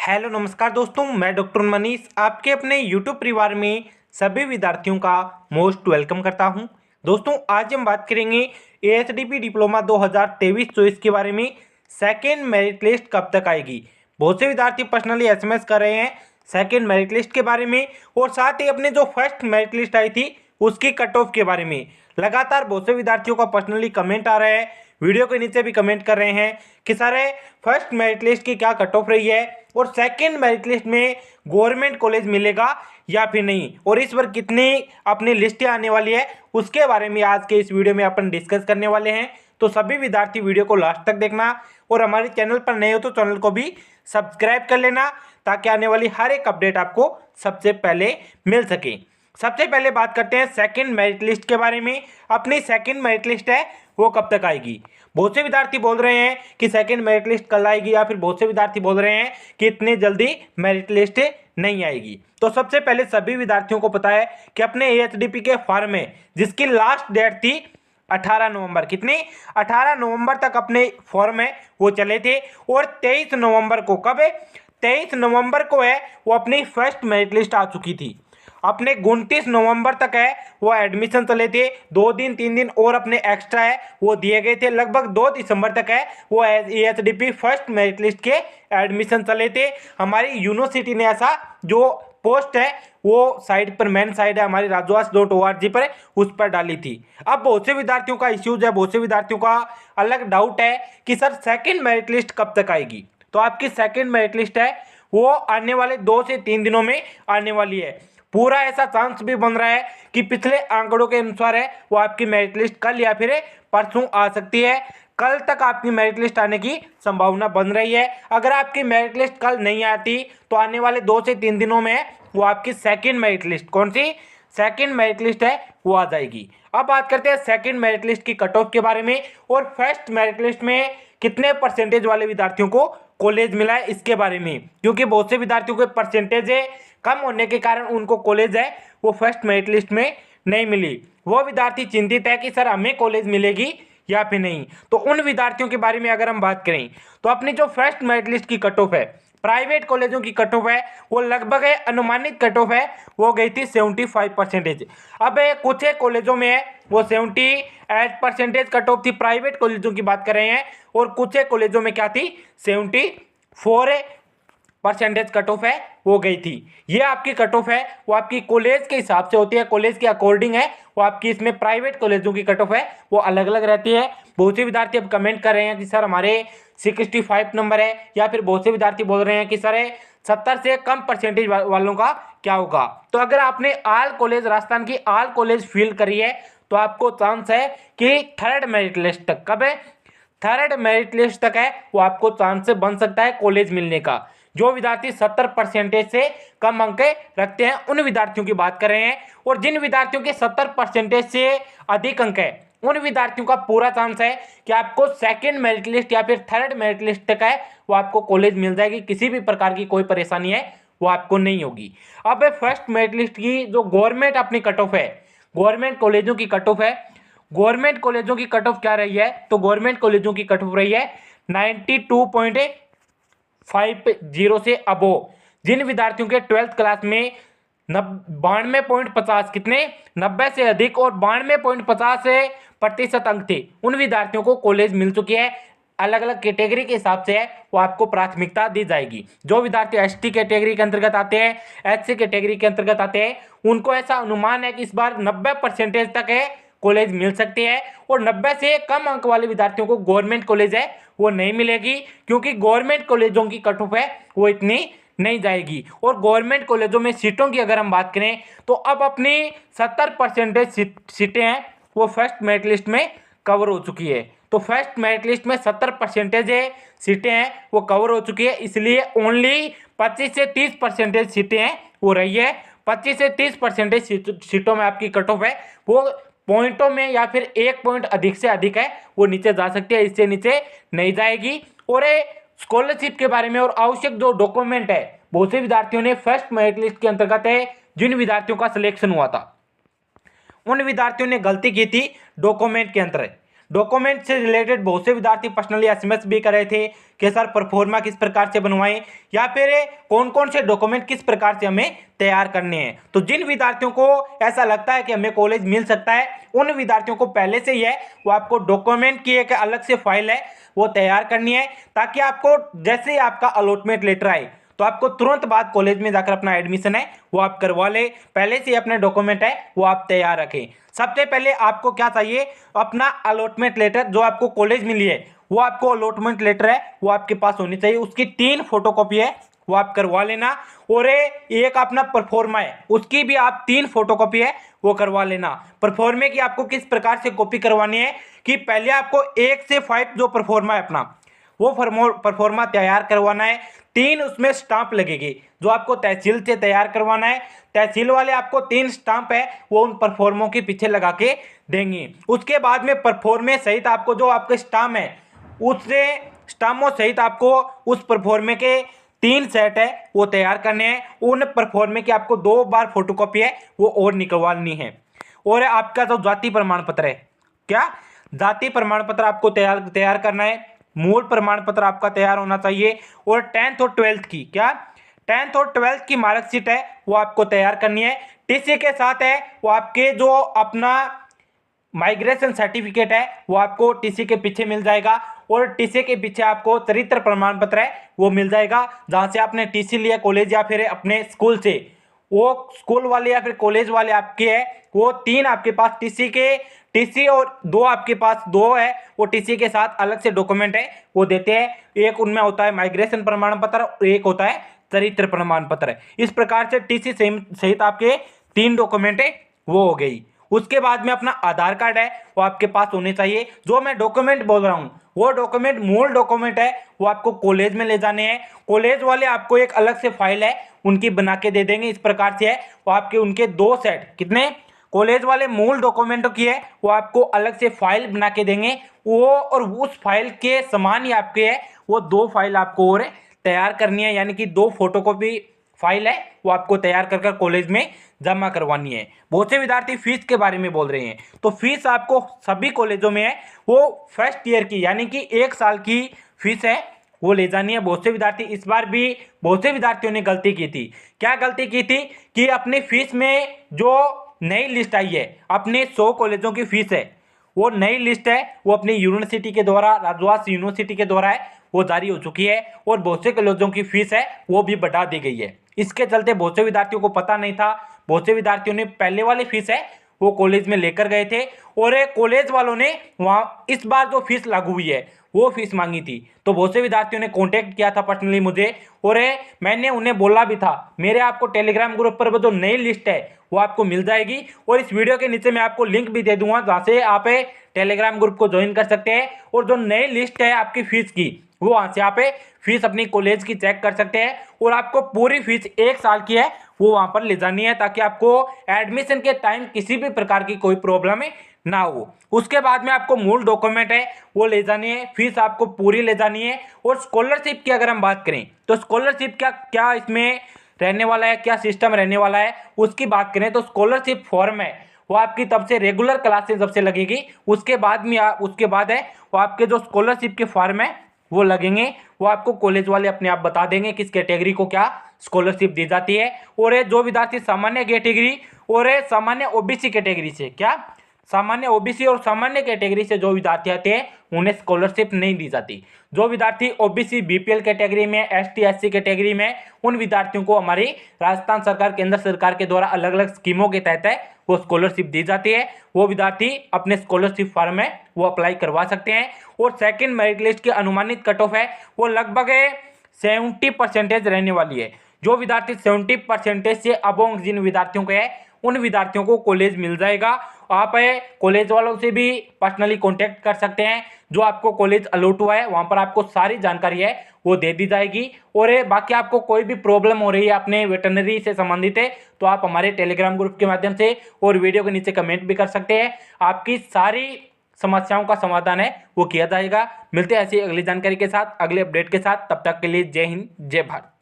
Hello नमस्कार दोस्तों, मैं डॉक्टर मनीष आपके अपने यूट्यूब परिवार में सभी विद्यार्थियों का मोस्ट वेलकम करता हूं। दोस्तों, आज हम बात करेंगे एएचडीपी डिप्लोमा 2023-24 के बारे में। सेकेंड मेरिट लिस्ट कब तक आएगी? बहुत से विद्यार्थी पर्सनली एसएमएस कर रहे हैं सेकेंड मेरिट लिस्ट के बारे में, और साथ ही अपने जो फर्स्ट मेरिट लिस्ट आई थी उसकी कट ऑफ के बारे में। लगातार बहुत से विद्यार्थियों का पर्सनली कमेंट आ रहा है, वीडियो के नीचे भी कमेंट कर रहे हैं कि सर फर्स्ट मेरिट लिस्ट की क्या कट ऑफ रही है और सेकंड मेरिट लिस्ट में गवर्नमेंट कॉलेज मिलेगा या फिर नहीं, और इस बार कितनी अपनी लिस्टें आने वाली है उसके बारे में आज के इस वीडियो में अपन डिस्कस करने वाले हैं। तो सभी विद्यार्थी वीडियो को लास्ट तक देखना, और हमारे चैनल पर नए हो तो चैनल को भी सब्सक्राइब कर लेना ताकि आने वाली हर एक अपडेट आपको सबसे पहले मिल सके। सबसे पहले बात करते हैं सेकंड मेरिट लिस्ट के बारे में। अपनी सेकंड मेरिट लिस्ट है वो कब तक आएगी? बहुत से विद्यार्थी बोल रहे हैं कि सेकंड मेरिट लिस्ट कल आएगी, या फिर बहुत से विद्यार्थी बोल रहे हैं कि इतनी जल्दी मेरिट लिस्ट नहीं आएगी। तो सबसे पहले सभी विद्यार्थियों को पता है कि अपने एएचडीपी के फॉर्म में जिसकी लास्ट डेट थी 18 नवंबर, कितनी 18 नवंबर तक अपने फॉर्म है वो चले थे, और 23 नवंबर को, कब है 23 नवंबर को है वो अपनी फर्स्ट मेरिट लिस्ट आ चुकी थी। अपने 29 नवंबर तक है वो एडमिशन चले थे, 2 दिन 3 दिन और अपने एक्स्ट्रा है वो दिए गए थे। लगभग 2 दिसंबर तक है वो एएचडीपी फर्स्ट मेरिट लिस्ट के एडमिशन चले थे। हमारी यूनिवर्सिटी ने ऐसा जो पोस्ट है वो साइट पर, मेन साइट है हमारी rajwas.org पर, उस पर डाली थी। अब बहुत से विद्यार्थियों का इश्यूज है, बहुत से विद्यार्थियों का अलग डाउट है कि सर सेकेंड मेरिट लिस्ट कब तक आएगी। तो आपकी सेकेंड मेरिट लिस्ट है वो आने वाले 2 से 3 दिनों में आने वाली है। पूरा ऐसा चांस भी बन रहा है कि पिछले आंकड़ों के अनुसार है वो आपकी मेरिट लिस्ट कल या फिर परसों आ सकती है। कल तक आपकी मेरिट लिस्ट आने की संभावना बन रही है। अगर आपकी मेरिट लिस्ट कल नहीं आती तो आने वाले 2 से 3 दिनों में वो आपकी सेकंड मेरिट लिस्ट, कौन सी सेकंड मेरिट लिस्ट है वो आ जाएगी। अब बात करते हैं सेकंड मेरिट लिस्ट की कट ऑफ के बारे में, और फर्स्ट मेरिट लिस्ट में कितने परसेंटेज वाले विद्यार्थियों को कॉलेज मिला है इसके बारे में, क्योंकि बहुत से विद्यार्थियों के परसेंटेज कम होने के कारण उनको कॉलेज है वो फर्स्ट मेरिट लिस्ट में नहीं मिली। वो विद्यार्थी चिंतित है कि सर हमें कॉलेज मिलेगी या फिर नहीं। तो उन विद्यार्थियों के बारे में अगर हम बात करें तो अपनी जो फर्स्ट मेरिट लिस्ट की कट ऑफ है, प्राइवेट कॉलेजों की कट ऑफ है वो लगभग है, अनुमानित कट ऑफ है वो गई थी 75%। अब कुछ कॉलेजों में है वो 78% कट ऑफ थी, प्राइवेट कॉलेजों की बात कर रहे हैं, और कुछ कॉलेजों में क्या थी 74% कट ऑफ है वो गई थी। ये आपकी कट ऑफ है वो आपकी कॉलेज के हिसाब से होती है, कॉलेज के अकॉर्डिंग है वो आपकी। इसमें प्राइवेट कॉलेजों की कट ऑफ है वो अलग अलग रहती है। बहुत से विद्यार्थी अब कमेंट कर रहे हैं कि सर हमारे 65 नंबर है, या फिर बहुत से विद्यार्थी बोल रहे हैं कि सर 70 से कम परसेंटेज वालों का क्या होगा। तो अगर आपने आल कॉलेज, राजस्थान की आल कॉलेज फिल करी है तो आपको चांस है कि थर्ड मेरिट लिस्ट तक, कब है थर्ड मेरिट लिस्ट तक है वो आपको चांस बन सकता है कॉलेज मिलने का। जो विद्यार्थी 70% से कम अंक रखते हैं उन विद्यार्थियों की बात कर रहे हैं, और जिन विद्यार्थियों के 70% से अधिक अंक है उन विद्यार्थियों का पूरा चांस है कि आपको सेकंड मेरिट लिस्ट या फिर थर्ड मेरिट लिस्ट तक है वो आपको कॉलेज मिल जाएगी। किसी भी प्रकार की कोई परेशानी है वो आपको नहीं होगी। अब फर्स्ट मेरिट लिस्ट की जो गवर्नमेंट अपनी कट ऑफ है, गवर्नमेंट कॉलेजों की कट ऑफ है, गवर्नमेंट कॉलेजों की कट ऑफ क्या रही है? तो गवर्नमेंट कॉलेजों की कट ऑफ रही है 92.50 से अबो। जिन विद्यार्थियों के 12th क्लास में 92.50, कितने 90 से अधिक और 92.50% अंक थे, उन विद्यार्थियों को कॉलेज मिल चुकी है। अलग अलग कैटेगरी के हिसाब से है वो आपको प्राथमिकता दी जाएगी। जो विद्यार्थी एसटी कैटेगरी के अंतर्गत आते हैं, एचसी कैटेगरी के अंतर्गत आते हैं, उनको ऐसा अनुमान है कि इस बार 90% तक है कॉलेज मिल सकती है, और 90 से कम अंक वाले विद्यार्थियों को गवर्नमेंट कॉलेज है वो नहीं मिलेगी, क्योंकि गवर्नमेंट कॉलेजों की कट ऑफ है वो इतनी नहीं जाएगी। और गवर्नमेंट कॉलेजों में सीटों की अगर हम बात करें तो अब अपनी 70% सीटें हैं वो फर्स्ट मेरिट लिस्ट में कवर हो चुकी है। तो फर्स्ट मेरिट लिस्ट में 70% सीटें हैं वो कवर हो चुकी है, इसलिए ओनली 25 से 30% सीटें हैं वो रही है। 25 से 30% सीटों में आपकी कट ऑफ है वो पॉइंटों में या फिर 1 पॉइंट अधिक से अधिक है वो नीचे जा सकती है, इससे नीचे नहीं जाएगी। और स्कॉलरशिप के बारे में और आवश्यक जो डॉक्यूमेंट है, बहुत से विद्यार्थियों ने फर्स्ट मेरिट लिस्ट के अंतर्गत है जिन विद्यार्थियों का सिलेक्शन हुआ था उन विद्यार्थियों ने गलती की थी डॉक्यूमेंट के अंतर। डॉक्यूमेंट से रिलेटेड बहुत से विद्यार्थी पर्सनली एसएमएस भी कर रहे थे कि सर परफॉर्मा किस प्रकार से बनवाएं या फिर कौन कौन से डॉक्यूमेंट किस प्रकार से हमें तैयार करने हैं। तो जिन विद्यार्थियों को ऐसा लगता है कि हमें कॉलेज मिल सकता है, उन विद्यार्थियों को पहले से ही है वो आपको डॉक्यूमेंट की एक अलग से फाइल है वो तैयार करनी है, ताकि आपको जैसे ही आपका अलॉटमेंट लेटर आए तो आपको तुरंत बाद कॉलेज में जाकर अपना एडमिशन है वो आप करवा ले। पहले से अपने डॉक्यूमेंट है वो आप तैयार रखें। सबसे पहले आपको क्या चाहिए, अपना अलॉटमेंट लेटर जो आपको कॉलेज मिली है वो आपको अलॉटमेंट लेटर है वो आपके पास होनी चाहिए, उसकी 3 फोटोकॉपी है वो आप करवा लेना। और एक अपना परफॉर्मा है उसकी भी आप 3 फोटोकॉपी है वो करवा लेना। परफॉर्मे की आपको किस प्रकार से कॉपी करवानी है कि पहले आपको 1 से 5 जो परफॉर्मा है अपना वो परफॉर्मा तैयार करवाना है। 3 उसमें स्टाम्प लगेगी जो आपको तहसील से तैयार करवाना है। तहसील वाले आपको 3 स्टाम्प है वो उन परफॉर्मों के पीछे लगा के देंगे। उसके बाद में परफॉर्मे सहित आपको जो आपके स्टाम्प है उससे स्टाम्पों सहित आपको उस परफॉर्मे के 3 सेट है वो तैयार करने हैं। उन परफॉर्मे की आपको 2 बार फोटोकॉपी है वो और निकलवानी है। और आपका जो जाति प्रमाण पत्र है, क्या जाति प्रमाण पत्र आपको तैयार करना है। मूल प्रमाण पत्र आपका तैयार होना चाहिए। और 10th और 12th की, क्या 10th और 12th की मार्कशीट है वो आपको तैयार करनी है। टीसी के साथ है वो आपके जो अपना माइग्रेशन सर्टिफिकेट है वो आपको टीसी के पीछे मिल जाएगा। और टीसी के पीछे आपको चरित्र प्रमाण पत्र है वो मिल जाएगा, जहां से आपने टीसी लिया कॉलेज या फिर अपने स्कूल से, वो स्कूल वाले या फिर कॉलेज वाले आपके है वो 3 आपके पास टीसी और 2 आपके पास 2 है वो टीसी के साथ अलग से डॉक्यूमेंट है वो देते हैं। एक उनमें होता है माइग्रेशन प्रमाण पत्र और एक होता है चरित्र प्रमाण पत्र। इस प्रकार से टीसी सहित आपके 3 डॉक्यूमेंट है वो हो गई। उसके बाद में अपना आधार कार्ड है वो आपके पास होने चाहिए। जो मैं डॉक्यूमेंट बोल रहा हूँ वो डॉक्यूमेंट मूल डॉक्यूमेंट है वो आपको कॉलेज में ले जाने हैं। कॉलेज वाले आपको एक अलग से फाइल है उनकी बना के दे देंगे। इस प्रकार से है वो आपके उनके 2 सेट, कितने कॉलेज वाले मूल डॉक्यूमेंटों की है वो आपको अलग से फाइल बना के देंगे। वो और उस फाइल के समान ही आपके है वो 2 फाइल आपको और तैयार करनी है, यानी कि 2 फोटोकॉपी फाइल है वो आपको तैयार कर कॉलेज में जमा करवानी है। बहुत से विद्यार्थी फीस के बारे में बोल रहे हैं, तो फीस आपको सभी कॉलेजों में है वो फर्स्ट ईयर की यानी कि 1 साल की फीस है वो ले जानी है। बहुत से विद्यार्थी इस बार भी बहुत से विद्यार्थियों ने गलती की थी। क्या गलती की थी कि अपनी फीस में जो नई लिस्ट आई है अपने 100 कॉलेजों की फीस है वो नई लिस्ट है वो अपनी यूनिवर्सिटी के द्वारा, राजवास यूनिवर्सिटी के द्वारा है वो जारी हो चुकी है। और बहुत से कॉलेजों की फीस है वो भी बढ़ा दी गई है। इसके चलते बहुत से विद्यार्थियों को पता नहीं था, बहुत से विद्यार्थियों ने पहले वाली फीस है वो कॉलेज में लेकर गए थे और कॉलेज वालों ने वहाँ इस बार जो फीस लागू हुई है वो फीस मांगी थी। तो बहुत से विद्यार्थियों ने कांटेक्ट किया था पर्सनली मुझे और मैंने उन्हें बोला भी था मेरे आपको टेलीग्राम ग्रुप पर वो जो नई लिस्ट है वो आपको मिल जाएगी। और इस वीडियो के नीचे मैं आपको लिंक भी दे दूंगा जहाँ से आप टेलीग्राम ग्रुप को ज्वाइन कर सकते हैं। और जो नई लिस्ट है आपकी फीस की वो वहाँ से आप फीस अपनी कॉलेज की चेक कर सकते हैं। और आपको पूरी फीस 1 साल की है वो वहाँ पर ले जानी है ताकि आपको एडमिशन के टाइम किसी भी प्रकार की कोई प्रॉब्लम ना हो। उसके बाद में आपको मूल डॉक्यूमेंट है वो ले जानी है, फीस आपको पूरी ले जानी है। और स्कॉलरशिप की अगर हम बात करें तो स्कॉलरशिप क्या इसमें रहने वाला है, क्या सिस्टम रहने वाला है उसकी बात करें तो स्कॉलरशिप फॉर्म है वो आपकी तब से रेगुलर क्लासेस जब से लगेगी उसके बाद में उसके बाद है वो आपके जो स्कॉलरशिप के फॉर्म है वो लगेंगे। वो आपको कॉलेज वाले अपने आप बता देंगे किस कैटेगरी को क्या स्कॉलरशिप दी जाती है। और ये जो विद्यार्थी सामान्य कैटेगरी और सामान्य ओबीसी कैटेगरी से, क्या सामान्य ओबीसी और सामान्य कैटेगरी से जो विद्यार्थी आते हैं उन्हें स्कॉलरशिप नहीं दी जाती। जो विद्यार्थी ओबीसी बीपीएल कैटेगरी में, एसटी एससी कैटेगरी में, उन विद्यार्थियों को हमारी राजस्थान सरकार, केंद्र सरकार के द्वारा अलग अलग स्कीमों के तहत है वो स्कॉलरशिप दी जाती है। वो विद्यार्थी अपने स्कॉलरशिप फॉर्म में वो अप्लाई करवा सकते हैं। और सेकंड मेरिट लिस्ट की अनुमानित कट ऑफ है वो लगभग 70% रहने वाली है। जो विद्यार्थी 70% से अबोंग जिन विद्यार्थियों के है उन विद्यार्थियों को कॉलेज मिल जाएगा। आप कॉलेज वालों से भी पर्सनली कांटेक्ट कर सकते हैं। जो आपको कॉलेज अलॉट हुआ है वहां पर आपको सारी जानकारी है वो दे दी जाएगी। और बाकी आपको कोई भी प्रॉब्लम हो रही है अपने वेटरनरी से संबंधित है तो आप हमारे टेलीग्राम ग्रुप के माध्यम से और वीडियो के नीचे कमेंट भी कर सकते हैं। आपकी सारी समस्याओं का समाधान है वो किया जाएगा। मिलते हैं ऐसी अगली जानकारी के साथ, अगले अपडेट के साथ। तब तक के लिए जय हिंद, जय भारत।